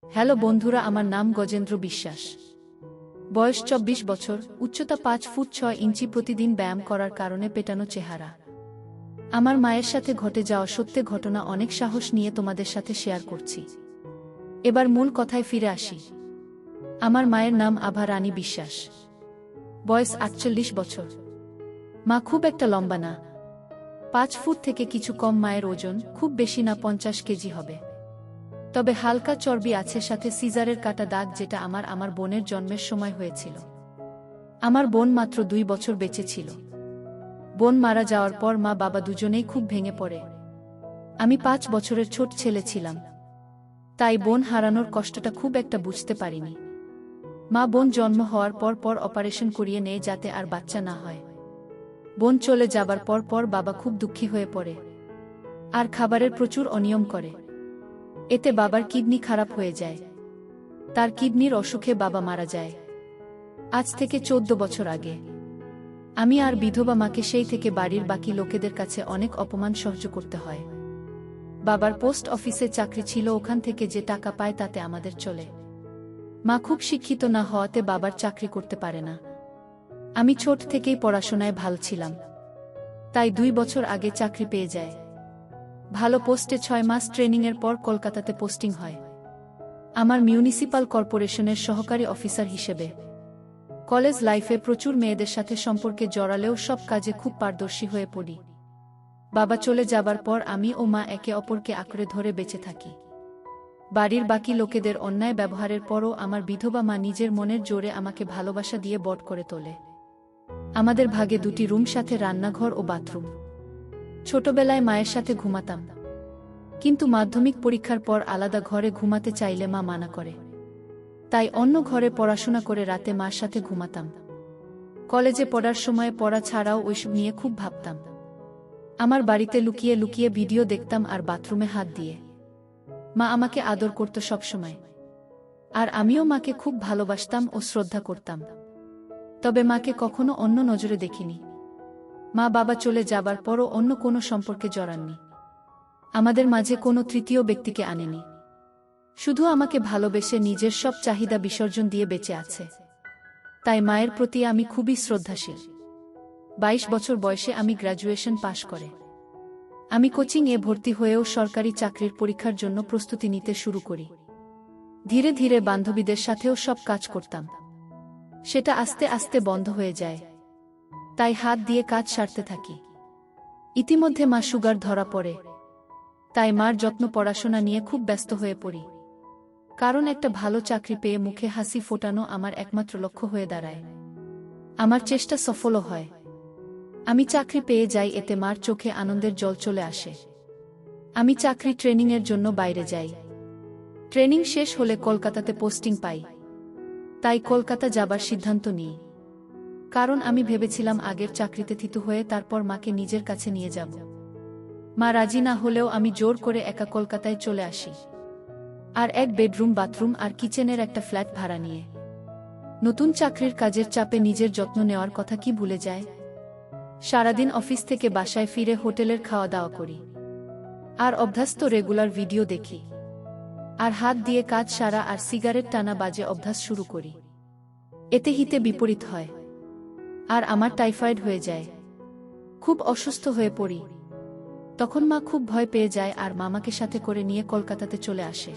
Hello বন্ধুরা, আমার নাম গজেন্দ্র বিশ্বাস। বয়স ২৪ বছর, উচ্চতা ৫ ফুট ৬ ইঞ্চি। প্রতিদিন ব্যায়াম করার কারণে পেটানো চেহারা। আমার মায়ের সাথে ঘটে যাওয়া সত্যি ঘটনা অনেক সাহস নিয়ে তোমাদের সাথে শেয়ার করছি। এবার মূল কথায় ফিরে আসি। আমার মায়ের নাম আভা রানী বিশ্বাস। বয়স ৪৮ বছর। মা খুব একটা লম্বা না, ৫ ফুট থেকে কিছু কম। মায়ের ওজন খুব বেশি না, ৫০ কেজি হবে। তবে হালকা চর্বি আছে, সাথে সিজারের কাটা দাগ, যেটা আমার বোনের জন্মের সময় হয়েছিল। আমার বোন মাত্র ২ বছর বেঁচে ছিল। বোন মারা যাওয়ার পর মা বাবা দুজনেই খুব ভেঙে পড়ে। আমি ৫ বছরের ছোট ছেলে ছিলাম, তাই বোন হারানোর কষ্টটা খুব একটা বুঝতে পারিনি। মা বোন জন্ম হওয়ার পর অপারেশন করিয়ে নেয় যাতে আর বাচ্চা না হয়। বোন চলে যাবার পর বাবা খুব দুঃখী হয়ে পড়ে আর খাবারের প্রচুর অনিয়ম করে। এতে বাবার কিডনি খারাপ হয়ে যায়। তার কিডনির অসুখে বাবা মারা যায় আজ থেকে ১৪ বছর আগে। আমি আর বিধবা মাকে সেই থেকে বাড়ির বাকি লোকেদের কাছে অনেক অপমান সহ্য করতে হয়। বাবার পোস্ট অফিসে চাকরি ছিল, ওখান থেকে যে টাকা পায় তাতে আমাদের চলে। মা খুব শিক্ষিত না হওয়াতে বাবার চাকরি করতে পারে না। আমি ছোট থেকেই পড়াশোনায় ভালো ছিলাম, তাই ২ বছর আগে চাকরি পেয়ে যায়। ভালো পোস্টে ৬ মাস ট্রেনিংয়ের পর কলকাতাতে পোস্টিং হয় আমার মিউনিসিপাল কর্পোরেশনের সহকারী অফিসার হিসেবে। কলেজ লাইফে প্রচুর মেয়েদের সাথে সম্পর্কে জড়ালেও সব কাজে খুব পারদর্শী হয়ে পড়ি। বাবা চলে যাবার পর আমি ও মা একে অপরকে আঁকড়ে ধরে বেঁচে থাকি। বাড়ির বাকি লোকেদের অন্যায় ব্যবহারের পরও আমার বিধবা মা নিজের মনের জোরে আমাকে ভালোবাসা দিয়ে বড় করে তোলে। আমাদের ভাগে ২টি রুম, সাথে রান্নাঘর ও বাথরুম। ছোটবেলায় মায়ের সাথে ঘুমাতাম, কিন্তু মাধ্যমিক পরীক্ষার পর আলাদা ঘরে ঘুমাতে চাইলে মা মানা করে। তাই অন্য ঘরে পড়াশোনা করে রাতে মার সাথে ঘুমাতাম। কলেজে পড়ার সময় পড়া ছাড়াও ওইসব নিয়ে খুব ভাবতাম। আমার বাড়িতে লুকিয়ে লুকিয়ে ভিডিও দেখতাম আর বাথরুমে হাত দিয়ে। মা আমাকে আদর করত সবসময়, আর আমিও মাকে খুব ভালোবাসতাম ও শ্রদ্ধা করতাম। তবে মাকে কখনো অন্য নজরে দেখিনি। মা বাবা চলে যাবার পরও অন্য কোনো সম্পর্কে জড়াননি। আমাদের মাঝে কোনো তৃতীয় ব্যক্তিকে আনেনি। শুধু আমাকে ভালোবেসে নিজের সব চাহিদা বিসর্জন দিয়ে বেঁচে আছে। তাই মায়ের প্রতি আমি খুবই শ্রদ্ধাশীল। ২২ বছর বয়সে আমি গ্র্যাজুয়েশন পাশ করে আমি কোচিংয়ে ভর্তি হয়েও সরকারি চাকরির পরীক্ষার জন্য প্রস্তুতি নিতে শুরু করি। ধীরে ধীরে বান্ধবীদের সাথেও সব কাজ করতাম। সেটা আস্তে আস্তে বন্ধ হয়ে যায়, তাই হাত দিয়ে কাজ সারতে থাকি। ইতিমধ্যে মা সুগার ধরা পড়ে, তাই মার যত্ন পড়াশোনা নিয়ে খুব ব্যস্ত হয়ে পড়ি। কারণ একটা ভালো চাকরি পেয়ে মুখে হাসি ফোটানো আমার একমাত্র লক্ষ্য হয়ে দাঁড়ায়। আমার চেষ্টা সফলও হয়। আমি চাকরি পেয়ে যাই, এতে মার চোখে আনন্দের জল চলে আসে। আমি চাকরি ট্রেনিংয়ের জন্য বাইরে যাই। ট্রেনিং শেষ হলে কলকাতাতে পোস্টিং পাই, তাই কলকাতা যাবার সিদ্ধান্ত নিই। কারণ আমি ভেবেছিলাম আগের চাকরিতে থিতু হয়ে তারপর মাকে নিজের কাছে নিয়ে যাব। মা রাজি না হলেও আমি জোর করে একা কলকাতায় চলে আসি, আর এক বেডরুম, বাথরুম আর কিচেনের একটা ফ্ল্যাট ভাড়া নিয়ে। নতুন চাকরির কাজের চাপে নিজের যত্ন নেওয়ার কথা কি ভুলে যায়। সারাদিন অফিস থেকে বাসায় ফিরে হোটেলের খাওয়া দাওয়া করি, আর অভ্যস্ত রেগুলার ভিডিও দেখি, আর হাত দিয়ে কাজ সারা আর সিগারেট টানা বাজে অভ্যাস শুরু করি। এতে হিতে বিপরীত হয়, আর আমার টাইফয়েড হয়ে যায়। খুব অসুস্থ হয়ে পড়ি। তখন মা খুব ভয় পেয়ে যায় আর মামাকে সাথে করে নিয়ে কলকাতাতে চলে আসে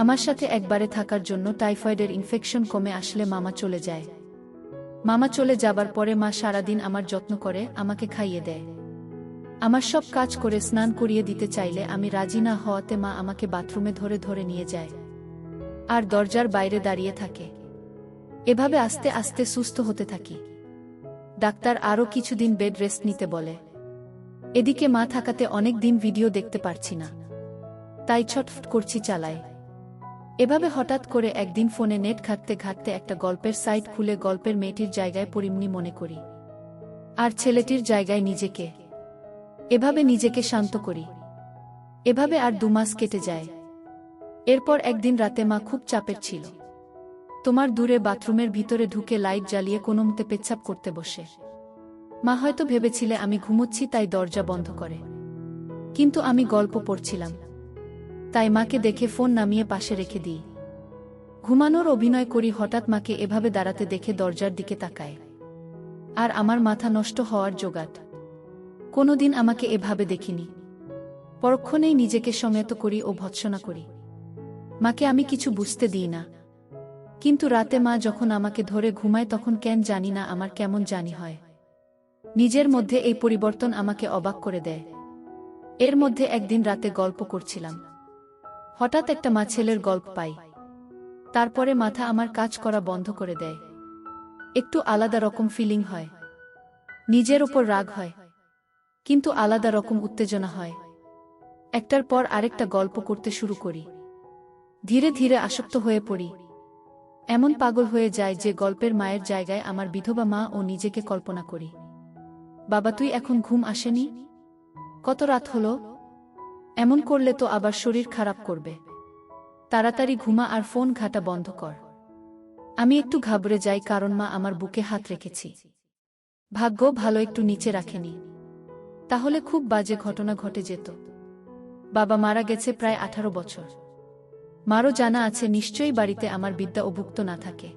আমার সাথে একবারে থাকার জন্য। টাইফয়েডের ইনফেকশন কমে আসলে মামা চলে যায়। মামা চলে যাবার পরে মা সারাদিন আমার যত্ন করে, আমাকে খাইয়ে দেয়। আমার সব কাজ করে স্নান করিয়ে দিতে চাইলে আমি রাজি না হওয়াতে মা আমাকে বাথরুমে ধরে ধরে নিয়ে যায় আর দরজার বাইরে দাঁড়িয়ে থাকে। এভাবে আস্তে আস্তে সুস্থ হতে থাকি। ডাক্তার আরও কিছুদিন বেড রেস্ট নিতে বলে। এদিকে মা থাকাতে অনেক দিন ভিডিও দেখতে পারছি না, তাই ছটফট করছি, চালাই। এভাবে হঠাৎ করে একদিন ফোনে নেট ঘাঁটতে ঘাঁটতে একটা গল্পের সাইট খুলে গল্পের মেয়েটির জায়গায় পরিমণি মনে করি, আর ছেলেটির জায়গায় নিজেকে। এভাবে নিজেকে শান্ত করি। এভাবে আর ২ মাস কেটে যায়। এরপর একদিন রাতে মা খুব চাপের ছিল। তোমার দূরে বাথরুমের ভিতরে ঢুকে লাইট জ্বালিয়ে কোনোমতে পেচ্ছাপ করতে বসে। মা হয়তো ভেবেছিলে আমি ঘুমোচ্ছি, তাই দরজা বন্ধ করে। কিন্তু আমি গল্প পড়ছিলাম, তাই মাকে দেখে ফোন নামিয়ে পাশে রেখে দিই। ঘুমানোর অভিনয় করি, হঠাৎ মাকে এভাবে দাঁড়াতে দেখে দরজার দিকে তাকায়। আর আমার মাথা নষ্ট হওয়ার জোগাড়। কোনোদিন আমাকে এভাবে দেখিনি। পরক্ষণেই নিজেকে সংযত করি ও ভৎসনা করি। মাকে আমি কিছু বুঝতে দিই না। কিন্তু রাতে মা যখন আমাকে ধরে ঘুমায় তখন কেন জানি না আমার কেমন জানি হয়। নিজের মধ্যে এই পরিবর্তন আমাকে অবাক করে দেয়। এর মধ্যে একদিন রাতে গল্প করছিলাম। হঠাৎ একটা মা ছেলের গল্প পাই। তারপরে মাথা আমার কাজ করা বন্ধ করে দেয়। একটু আলাদা রকম ফিলিং হয়। নিজের ওপর রাগ হয়, কিন্তু আলাদা রকম উত্তেজনা হয়। একটার পর আরেকটা গল্প করতে শুরু করি। ধীরে ধীরে আসক্ত হয়ে পড়ি। এমন পাগল হয়ে যায় যে গল্পের মায়ের জায়গায় আমার বিধবা মা ও নিজেকে কল্পনা করি। বাবা, তুই এখন ঘুম আসেনি? কত রাত হলো? এমন করলে তো আবার শরীর খারাপ করবে। তাড়াতাড়ি ঘুমা আর ফোন ঘাঁটা বন্ধ কর। আমি একটু ঘাবড়ে যাই, কারণ মা আমার বুকে হাত রেখেছি। ভাগ্য ভালো একটু নিচে রাখেনি, তাহলে খুব বাজে ঘটনা ঘটে যেত। বাবা মারা গেছে প্রায় 18 বছর। মারও জানা আছে নিশ্চয়ই বাড়িতে আমার বিদ্যা অভুক্ত না থাকে।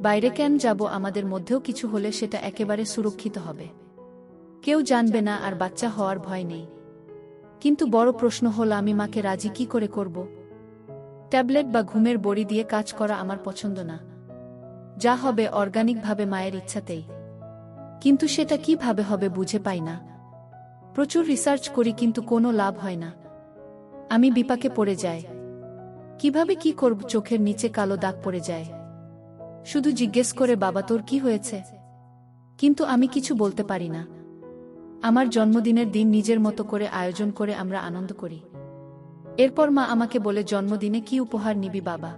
বাইরে কেন যাব? আমাদের মধ্যেও কিছু হলে সেটা একেবারে সুরক্ষিত হবে, কেউ জানবে না, আর বাচ্চা হওয়ার ভয় নেই। কিন্তু বড় প্রশ্ন হলো আমি মাকে রাজি কি করে করব? ট্যাবলেট বা ঘুমের বড়ি দিয়ে কাজ করা আমার পছন্দ না। যা হবে অর্গানিকভাবে মায়ের ইচ্ছাতেই। কিন্তু সেটা কিভাবে হবে বুঝে পাই না। প্রচুর রিসার্চ করি, কিন্তু কোনো লাভ হয় না। আমি বিপাকে পড়ে যাই। কিভাবে কি করব? চোখের নিচে কালো দাগ পড়ে যায়। শুধু জিজ্ঞেস করে, বাবা তোর কি হয়েছে? কিন্তু আমি কিছু বলতে পারি না। আমার জন্মদিনের দিন নিজের মতো করে আয়োজন করে আমরা আনন্দ করি। এরপর মা আমাকে বলে, জন্মদিনে কি উপহার নিবি বাবা?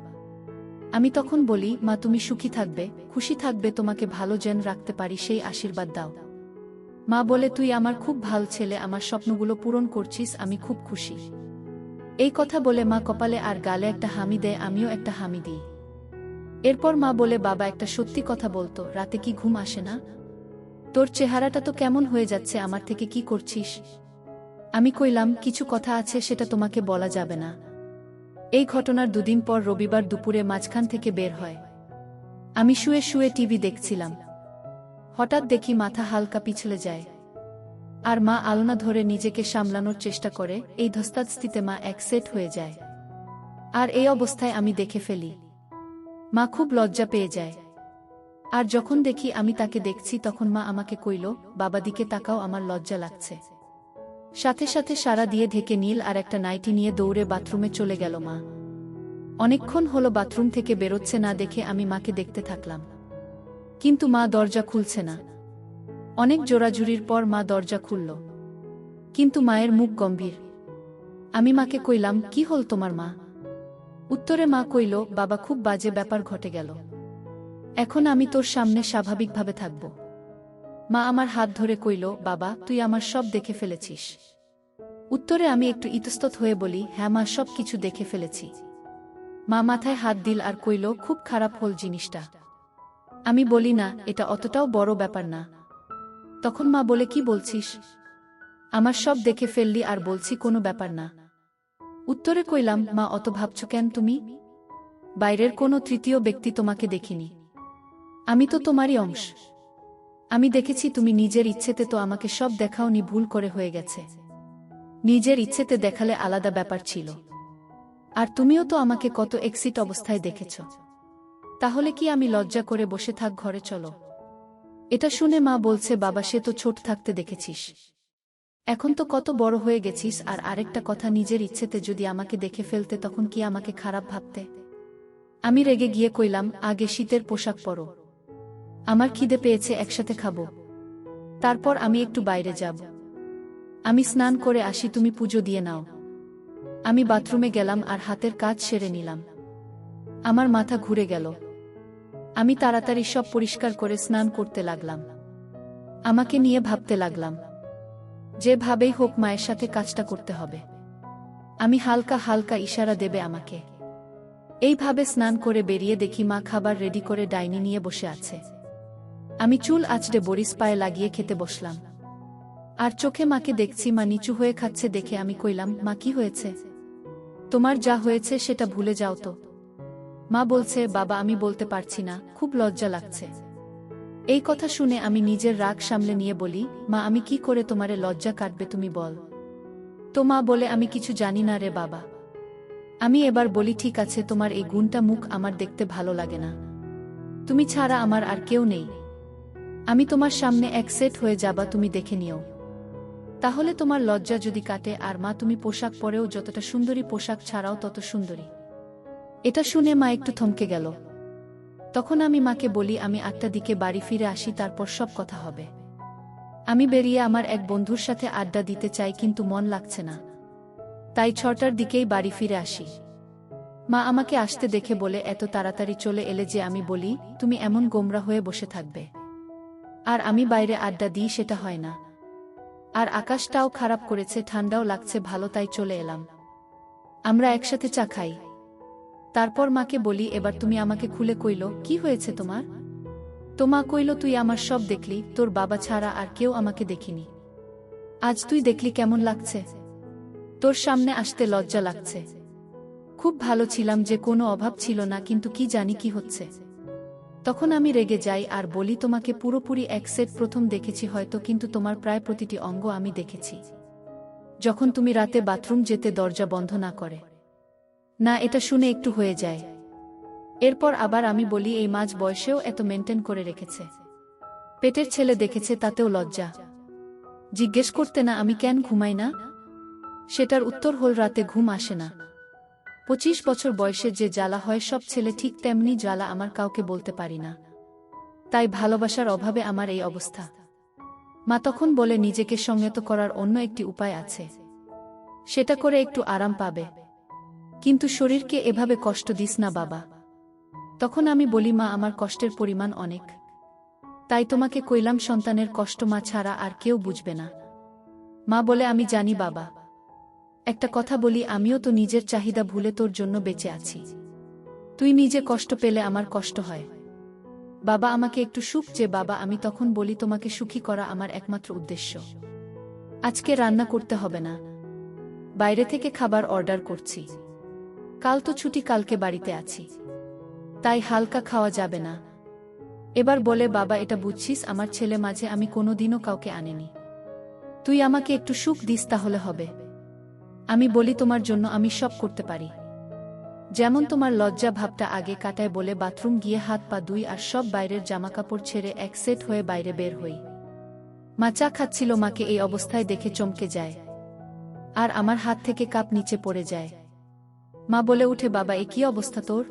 আমি তখন বলি, মা তুমি সুখী থাকবে, খুশি থাকবে, তোমাকে ভালো যেন রাখতে পারি সেই আশীর্বাদ দাও। মা বলে, তুই আমার খুব ভালো ছেলে, আমার স্বপ্নগুলো পূরণ করছিস, আমি খুব খুশি। এই কথা বলে মা কপালে আর গালে একটা হামি দেয়, আমিও একটা হামি দিই। এরপর মা বলে, বাবা একটা সত্যি কথা বলতো, রাতে কি ঘুম আসে না? তোর চেহারাটা তো কেমন হয়ে যাচ্ছে, আমার থেকে কি করছিস? আমি কইলাম, কিছু কথা আছে, সেটা তোমাকে বলা যাবে না। এই ঘটনার দুদিন পর রবিবার দুপুরে মাঝখান থেকে বের হয়। আমি শুয়ে শুয়ে টিভি দেখছিলাম। হঠাৎ দেখি মাথা হালকা পিছলে যায়। আর মা আলনা ধরে নিজেকে সামলানোর চেষ্টা করে। এই ধস্তাধস্তিতে মা এক সেট হয়ে যায়। আর এই অবস্থায় আমি দেখে ফেলি। মা খুব লজ্জা পেয়ে যায়। আর যখন দেখি আমি তাকে দেখছি, তখন মা আমাকে কইল, বাবা দিকে তাকাও, আমার লজ্জা লাগছে। সাথে সাথে সারা দিয়ে ঢেকে নীল আর একটা নাইটি নিয়ে দৌড়ে বাথরুমে চলে গেল মা। অনেকক্ষণ হলো বাথরুম থেকে বেরোচ্ছে না দেখে আমি মাকে দেখতে থাকলাম। কিন্তু মা দরজা খুলছে না। অনেক জোরাজুরির পর মা দরজা খুলল, কিন্তু মায়ের মুখ গম্ভীর। আমি মাকে কইলাম, কি হল তোমার মা? উত্তরে মা কইল, বাবা খুব বাজে ব্যাপার ঘটে গেল। এখন আমি তোর সামনে স্বাভাবিকভাবে থাকব। মা আমার হাত ধরে কইল, বাবা তুই আমার সব দেখে ফেলেছিস? উত্তরে আমি একটু ইতস্তত হয়ে বলি, হ্যাঁ মা, সব কিছু দেখে ফেলেছি। মা মাথায় হাত দিল আর কইল, খুব খারাপ হল জিনিসটা। আমি বলি, না, এটা অতটাও বড় ব্যাপার না। তখন মা বলে, কি বলছিস? আমার সব দেখে ফেললি আর বলছি কোনো ব্যাপার না। উত্তরে কইলাম, মা অত ভাবছ কেন তুমি? বাইরের কোনো তৃতীয় ব্যক্তি তোমাকে দেখিনি। আমি তো তোমারই অংশ। আমি দেখেছি তুমি নিজের ইচ্ছেতে তো আমাকে সব দেখাওনি, ভুল করে হয়ে গেছে। নিজের ইচ্ছেতে দেখালে আলাদা ব্যাপার ছিল। আর তুমিও তো আমাকে কত এক্সিট অবস্থায় দেখেছ। তাহলে কি আমি লজ্জা করে বসে থাক? ঘরে চলো। এটা শুনে মা বলছে, বাবা সে তো ছোট থাকতে দেখেছিস, এখন তো কত বড় হয়ে গেছিস। আর আরেকটা কথা, নিজের ইচ্ছেতে যদি আমাকে দেখে ফেলতে তখন কি আমাকে খারাপ ভাবতে? আমি রেগে গিয়ে কইলাম, আগে শীতের পোশাক পরো, আমার খিদে পেয়েছে, একসাথে খাবো। তারপর আমি একটু বাইরে যাব। আমি স্নান করে আসি, তুমি পুজো দিয়ে নাও। আমি বাথরুমে গেলাম আর হাতের কাজ সেরে নিলাম। আমার মাথা ঘুরে গেল। আমি তাড়াতাড়ি সব পরিষ্কার করে স্নান করতে লাগলাম। আমাকে নিয়ে ভাবতে লাগলাম, যেভাবেই হোক মায়ের সাথে কাজটা করতে হবে। আমি হালকা হালকা ইশারা দেবে আমাকে। এইভাবে স্নান করে বেরিয়ে দেখি মা খাবার রেডি করে ডাইনি নিয়ে বসে আছে। আমি চুল আঁচড়ে বরিস পায়ে লাগিয়ে খেতে বসলাম। আর চোখে মাকে দেখছি মা নিচু হয়ে খাচ্ছে দেখে আমি কইলাম, মা কি হয়েছে? তোমার যা হয়েছে সেটা ভুলে যাও তো। মা বলছে, বাবা আমি বলতে পারছি না, খুব লজ্জা লাগছে। এই কথা শুনে আমি নিজের রাগ সামলে নিয়ে বলি, মা আমি কি করে তোমারে লজ্জা কাটবে তুমি বল। তো মা বলে, আমি কিছু জানি না রে বাবা। আমি এবার বলি, ঠিক আছে, তোমার এই গুণটা মুখ আমার দেখতে ভালো লাগে না। তুমি ছাড়া আমার আর কেউ নেই। আমি তোমার সামনে এক সেট হয়ে যাবা, তুমি দেখে নিও। তাহলে তোমার লজ্জা যদি কাটে। আর মা তুমি পোশাক পরেও যতটা সুন্দরী, পোশাক ছাড়াও তত সুন্দরী। এটা শুনে মা একটু থমকে গেল। তখন আমি মাকে বলি, আমি 8টার দিকে বাড়ি ফিরে আসি, তারপর সব কথা হবে। আমি বেরিয়ে আমার এক বন্ধুর সাথে আড্ডা দিতে চাই, কিন্তু মন লাগছে না। তাই 6টার দিকেই বাড়ি ফিরে আসি। মা আমাকে আসতে দেখে বলে, এত তাড়াতাড়ি চলে এলে যে? আমি বলি, তুমি এমন গোমরা হয়ে বসে থাকবে আর আমি বাইরে আড্ডা দিই, সেটা হয় না। আর আকাশটাও খারাপ করেছে, ঠান্ডাও লাগছে ভালো, তাই চলে এলাম। আমরা একসাথে চা খাই। তারপর মাকে বলি, এবার তুমি আমাকে খুলে কইল, কি হয়েছে তোমার? তো মা কইল, তুই আমার সব দেখলি, তোর বাবা ছাড়া আর কেউ আমাকে দেখিনি। আজ তুই দেখলি কেমন লাগছে? তোর সামনে আসতে লজ্জা লাগছে। খুব ভালো ছিলাম, যে কোনো অভাব ছিল না, কিন্তু কি জানি কি হচ্ছে। তখন আমি রেগে যাই আর বলি, তোমাকে পুরোপুরি এক সেট প্রথম দেখেছি হয়তো, কিন্তু তোমার প্রায় প্রতিটি অঙ্গ আমি দেখেছি। যখন তুমি রাতে বাথরুম যেতে দরজা বন্ধ না করে। না, এটা শুনে একটু হয়ে যায়। এরপর আবার আমি বলি, এই মাঝ বয়সেও এত মেনটেন করে রেখেছে। পেটের ছেলে দেখেছে, তাতেও লজ্জা। জিজ্ঞেস করতে না আমি কেন ঘুমাই না? সেটার উত্তর হল, রাতে ঘুম আসে না। 25 বছর বয়সে যে জ্বালা হয় সব ছেলে ঠিক তেমনি জ্বালা আমার, কাউকে বলতে পারি না। তাই ভালোবাসার অভাবে আমার এই অবস্থা। মা তখন বলে, নিজেকে সংযত করার অন্য একটি উপায় আছে, সেটা করে একটু আরাম পাবে। কিন্তু শরীরকে এভাবে কষ্ট দিস না বাবা। তখন আমি বলি, মা আমার কষ্টের পরিমাণ অনেক, তাই তোমাকে কইলাম, সন্তানের কষ্ট মা ছাড়া আর কেউ বুঝবে না। মা বলে, আমি জানি বাবা। একটা কথা বলি, আমিও তো নিজের চাহিদা ভুলে তোর জন্য বেঁচে আছি। তুই নিজে কষ্ট পেলে আমার কষ্ট হয়। বাবা আমাকে একটু সুখ যে। বাবা আমি তখন বলি, তোমাকে সুখী করা আমার একমাত্র উদ্দেশ্য। আজকে রান্না করতে হবে না, বাইরে থেকে খাবার অর্ডার করছি। কাল তো ছুটি, কালকে বাড়িতে আছি, তাই হালকা খাওয়া যাবে না। এবার বলে, বাবা এটা বুঝছিস, আমার ছেলে মাঝে আমি কোনোদিনও কাউকে আনেনি। তুই আমাকে একটু সুখ দিস তাহলে হবে। আমি বলি, তোমার জন্য আমি সব করতে পারি। যেমন তোমার লজ্জা ভাবটা আগে কাটায় বলে বাথরুম গিয়ে হাত পা ধুই আর সব বাইরের জামাকাপড় ছেড়ে এক সেট হয়ে বাইরে বের হই। মা চা খাচ্ছিল, মাকে এই অবস্থায় দেখে চমকে যায় আর আমার হাত থেকে কাপ নিচে পড়ে যায়। মা বলে উঠে, বাবা এ কি অবস্থা তোর?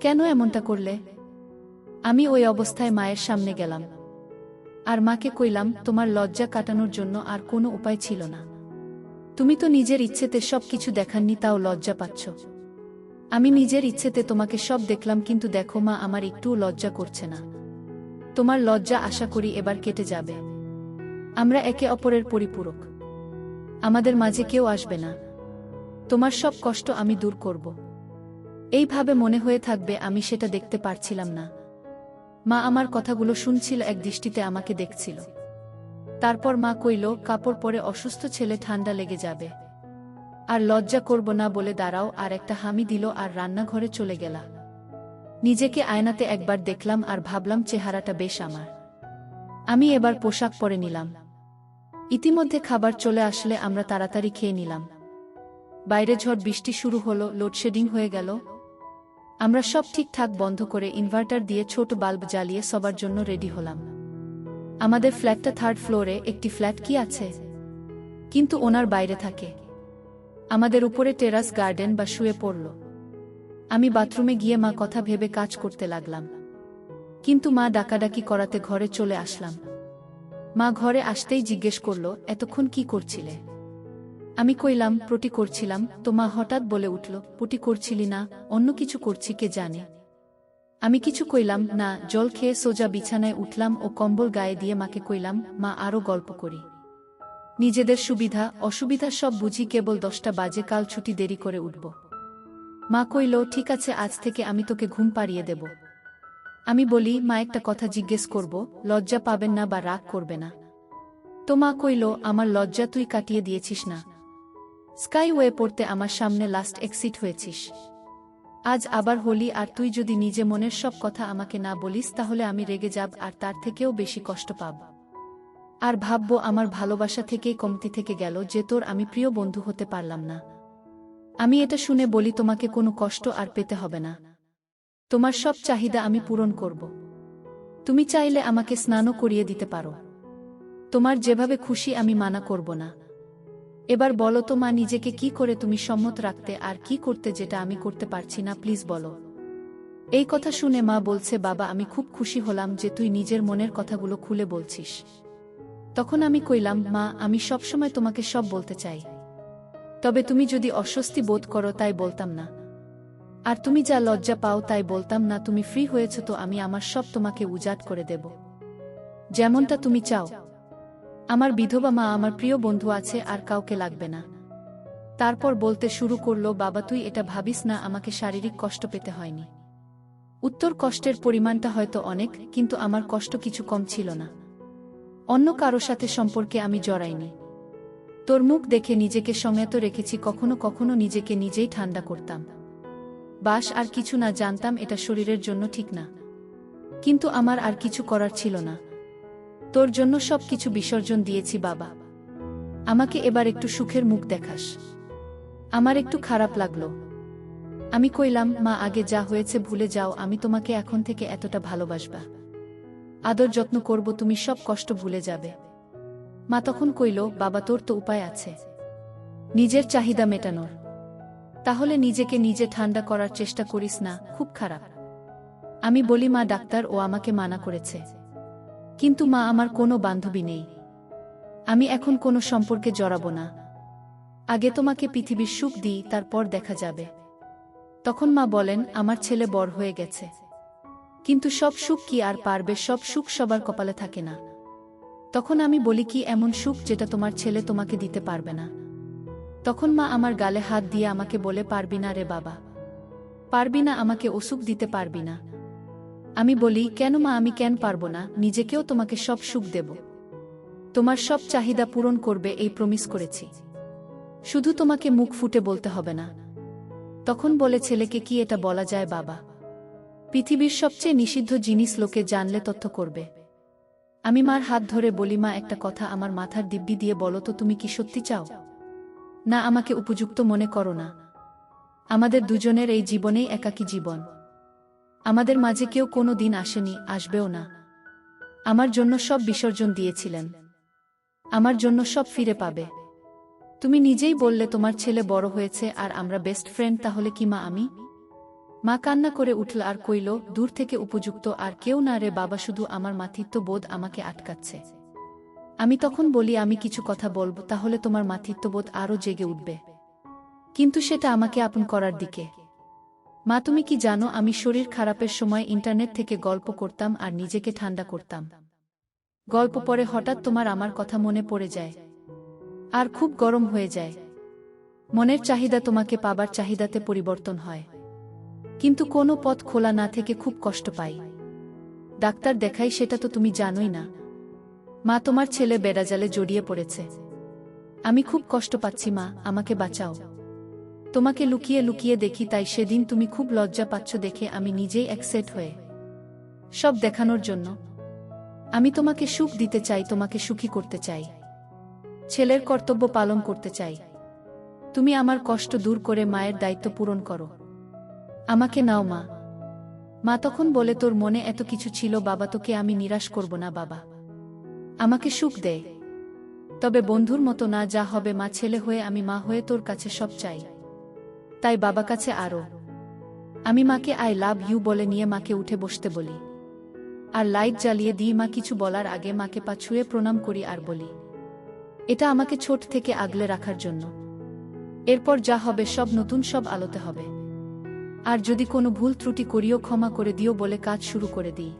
কেন এমনটা করলে? আমি ওই অবস্থায় মায়ের সামনে গেলাম আর মাকে কইলাম, তোমার লজ্জা কাটানোর জন্য আর কোনো উপায় ছিল না। তুমি তো নিজের ইচ্ছেতে সব কিছু দেখাননি, তাও লজ্জা পাচ্ছ। আমি নিজের ইচ্ছেতে তোমাকে সব দেখলাম, কিন্তু দেখো মা, আমার একটুও লজ্জা করছে না। তোমার লজ্জা আশা করি এবার কেটে যাবে। আমরা একে অপরের পরিপূরক, আমাদের মাঝে কেউ আসবে না। তোমার সব কষ্ট আমি দূর করব। এইভাবে মনে হয়ে থাকবে, আমি সেটা দেখতে পারছিলাম না। মা আমার কথাগুলো শুনছিল, এক দৃষ্টিতে আমাকে দেখছিল। তারপর মা কইল, কাপড় পরে অসুস্থ ছেলে, ঠান্ডা লেগে যাবে। আর লজ্জা করব না বলে দাঁড়াও, আর একটা হামি দিল আর রান্নাঘরে চলে গেলা। নিজেকে আয়নাতে একবার দেখলাম আর ভাবলাম, চেহারাটা বেশ আমার। আমি এবার পোশাক পরে নিলাম। ইতিমধ্যে খাবার চলে আসলে আমরা তাড়াতাড়ি খেয়ে নিলাম। বাইরে ঝড় বৃষ্টি শুরু হলো, লোডশেডিং হয়ে গেল। আমরা সব ঠিকঠাক বন্ধ করে ইনভার্টার দিয়ে ছোট বাল্ব জ্বালিয়ে সবার জন্য রেডি হলাম। আমাদের ফ্ল্যাটটা 3rd ফ্লোরে, একটি ফ্ল্যাট কি আছে, কিন্তু ওনার বাইরে থাকে। আমাদের উপরে টেরাস গার্ডেন বা শুয়ে পড়ল। আমি বাথরুমে গিয়ে মা কথা ভেবে কাজ করতে লাগলাম, কিন্তু মা ডাকাডাকি করাতে ঘরে চলে আসলাম। মা ঘরে আসতেই জিজ্ঞেস করল, এতক্ষণ কি করছিলে? আমি কইলাম, পটি করছিলাম। তো মা হঠাৎ বলে উঠল, পটি করছিলি না, অন্য কিছু করছি কে জানে। আমি কিছু কইলাম না, জল খেয়ে সোজা বিছানায় উঠলাম ও কম্বল গায়ে দিয়ে মাকে কইলাম, মা আরো গল্প করি। নিজেদের সুবিধা অসুবিধা সব বুঝি, কেবল 10টা বাজে, কাল ছুটি, দেরি করে উঠব। মা কইল, ঠিক আছে, আজ থেকে আমি তোকে ঘুম পাড়িয়ে দেব। আমি বলি, মা একটা কথা জিজ্ঞেস করব, লজ্জা পাবেন না বা রাগ করবে না? তো মা কইল, আমার লজ্জা তুই কাটিয়ে দিয়েছিস না, স্কাইওয়ে পড়তে আমার সামনে লাস্ট এক্সিট হয়েছিস। আজ আবার হোলি, আর তুই যদি নিজে মনের সব কথা আমাকে না বলিস তাহলে আমি রেগে যাব আর তার থেকেও বেশি কষ্ট পাব। আর ভাববো আমার ভালোবাসা থেকেই কমতি থেকে গেল যে তোর আমি প্রিয় বন্ধু হতে পারলাম না। আমি এটা শুনে বলি তোমাকে কোনো কষ্ট আর পেতে হবে না। তোমার সব চাহিদা আমি পূরণ করব। তুমি চাইলে আমাকে স্নানও করিয়ে দিতে পারো। তোমার যেভাবে খুশি আমি মানা করব না। এবার বলো তো মা, নিজেকে কি করে তুমি সম্মত রাখতে আর কি করতে যেটা আমি করতে পারছি না, প্লিজ বলো। এই কথা শুনে মা বলছে, বাবা আমি খুব খুশি হলাম যে তুই নিজের মনের কথাগুলো খুলে বলছিস। তখন আমি কইলাম, মা আমি সবসময় তোমাকে সব বলতে চাই, তবে তুমি যদি অস্বস্তি বোধ করো তাই বলতাম না। আর তুমি যা লজ্জা পাও তাই বলতাম না। তুমি ফ্রি হয়েছ তো আমি আমার সব তোমাকে উজাড় করে দেব, যেমনটা তুমি চাও। আমার বিধবা মা, আমার প্রিয় বন্ধু আছে, আর কাউকে লাগবে না। তারপর বলতে শুরু করলো, বাবা তুই এটা ভাবিস না আমাকে শারীরিক কষ্ট পেতে হয়নি। উত্তর কষ্টের পরিমাণটা হয়তো অনেক, কিন্তু আমার কষ্ট কিছু কম ছিল না। অন্য কারো সাথে সম্পর্কে আমি জড়াইনি। তোর মুখ দেখে নিজেকে সংযত রেখেছি, কখনো কখনো নিজেকে নিজেই ঠান্ডা করতাম। বাস আর কিছু না, জানতাম এটা শরীরের জন্য ঠিক না, কিন্তু আমার আর কিছু করার ছিল না। তোর জন্য সব কিছু বিসর্জন দিয়েছি বাবা। আমাকে এবার একটু সুখের মুখ দেখাস। আমার একটু খারাপ লাগলো। আমি কইলাম, মা আগে যা হয়েছে ভুলে যাও, আমি তোমাকে এখন থেকে এতটা ভালোবাসবা, আদর যত্ন করব, তুমি সব কষ্ট ভুলে যাবে। মা তখন কইল, বাবা তোর তো উপায় আছে নিজের চাহিদা মেটানোর, তাহলে নিজেকে নিজে ঠান্ডা করার চেষ্টা করিস না, খুব খারাপ। আমি বলি, মা ডাক্তার ও আমাকে মানা করেছে, কিন্তু মা আমার কোনো বান্ধবী নেই, আমি এখন কোনো সম্পর্কে জড়াবো না। আগে তোমাকে পৃথিবীর সুখ দিই, তারপর দেখা যাবে। তখন মা বলেন, আমার ছেলে বড় হয়ে গেছে, কিন্তু সব সুখ কি আর পারবে? সব সুখ সবার কপালে থাকে না। তখন আমি বলি, কি এমন সুখ যেটা তোমার ছেলে তোমাকে দিতে পারবে না? তখন মা আমার গালে হাত দিয়ে আমাকে বলে, পারবি না রে বাবা, পারবি না, আমাকে অসুখ দিতে পারবি না। আমি বলি, কেন মা, আমি কেন পারবো না? নিজেকেও তোমাকে সব সুখ দেব, তোমার সব চাহিদা পূরণ করবে, এই প্রমিস করেছি। শুধু তোমাকে মুখ ফুটে বলতে হবে না। তখন বলে, ছেলেকে কি এটা বলা যায় বাবা? পৃথিবীর সবচেয়ে নিষিদ্ধ জিনিস লোকে জানলে তথ্য করবে। আমি মার হাত ধরে বলি, মা একটা কথা আমার মাথার দিব্যি দিয়ে বলো তো, তুমি কি সত্যি চাও না আমাকে উপযুক্ত মনে করো না? আমাদের দুজনের এই জীবনেই একাকী জীবন, আমাদের মাঝে কেউ কোনো দিন আসেনি, আসবেও না। আমার জন্য সব বিসর্জন দিয়েছিলেন, আমার জন্য সব ফিরে পাবে। তুমি নিজেই বললে তোমার ছেলে বড় হয়েছে আর আমরা বেস্ট ফ্রেন্ড, তাহলে কি মা আমি? মা কান্না করে উঠল আর কইল, দূর থেকে উপযুক্ত আর কেউ না রে বাবা, শুধু আমার মাতৃত্ব বোধ আমাকে আটকাচ্ছে। আমি তখন বলি, আমি কিছু কথা বলবো, তাহলে তোমার মাতৃত্ববোধ আরও জেগে উঠবে, কিন্তু সেটা আমাকে আপন করার দিকে। মা তুমি কি জানো, আমি শরীর খারাপের সময় ইন্টারনেট থেকে গল্প করতাম আর নিজেকে ঠান্ডা করতাম। গল্প পরে হঠাৎ তোমার আমার কথা মনে পড়ে যায়, আর খুব গরম হয়ে যায়। মনের চাহিদা তোমাকে পাবার চাহিদাতে পরিবর্তন হয়, কিন্তু কোনো পথ খোলা না থেকে খুব কষ্ট পাই। ডাক্তার দেখাই, সেটা তো তুমি জানোই না। মা তোমার ছেলে বেড়াজালে জড়িয়ে পড়েছে, আমি খুব কষ্ট পাচ্ছি মা, আমাকে বাঁচাও। তোমাকে লুকিয়ে লুকিয়ে দেখি, তাই সেদিন তুমি খুব লজ্জা পাচ্ছ দেখে আমি নিজেই একসেট হয়ে সব দেখানোর জন্য। আমি তোমাকে সুখ দিতে চাই, তোমাকে সুখী করতে চাই, ছেলের কর্তব্য পালন করতে চাই। তুমি আমার কষ্ট দূর করে মায়ের দায়িত্ব পূরণ করো, আমাকে নাও মা। মা তখন বলে, তোর মনে এত কিছু ছিল বাবা, তোকে আমি নিরাশ করব না বাবা, আমাকে সুখ দে, তবে বন্ধুর মতো না। যা হবে মা, ছেলে হয়ে আমি মা হয়ে তোর কাছে সব চাই, তাই বাবা কাছে আরও। আমি মাকে আই লাভ ইউ বলে নিয়ে মাকে উঠে বসতে বলি, আর লাইট জ্বালিয়ে দিই। মা কিছু বলার আগে মাকে পা ছুঁয়ে প্রণাম করি আর বলি, এটা আমাকে ছোট থেকে আগলে রাখার জন্য। এরপর যা হবে সব নতুন, সব আলোতে হবে। আর যদি কোনো ভুল ত্রুটি করিও ক্ষমা করে দিও বলে কাজ শুরু করে দিই।